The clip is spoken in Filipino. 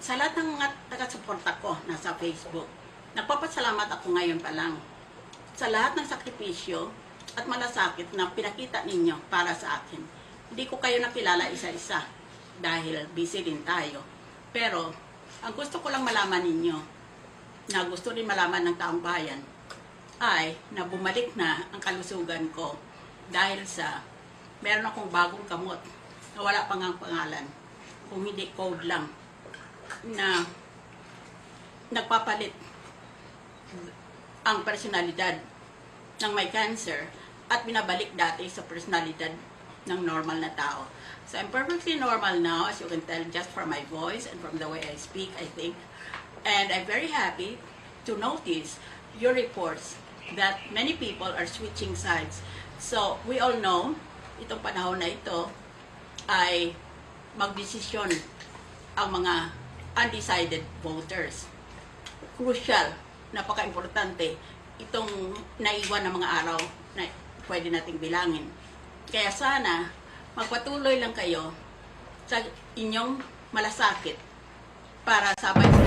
Sa lahat ng mga taga-suporta ko nasa Facebook, nagpapasalamat ako ngayon pa lang sa lahat ng sakripisyo at malasakit na pinakita ninyo para sa akin. Hindi ko kayo nakilala isa-isa dahil busy din tayo. Pero, ang gusto ko lang malaman ninyo, na gusto rin malaman ng taong bayan, ay na bumalik na ang kalusugan ko dahil sa meron akong bagong gamot na wala pang ang pangalan, kung hindi code lang, na nagpapalit ang personalidad ng may cancer at binabalik dati sa personalidad ng normal na tao. So I'm perfectly normal now, as you can tell just from my voice and from the way I speak, I think. And I'm very happy to notice your reports that many people are switching sides. So we all know, itong panahon na ito ay magdesisyon ang mga undecided voters. Crucial, napaka-importante itong naiwan ng mga araw na pwede nating bilangin. Kaya sana magpatuloy lang kayo sa inyong malasakit para sabay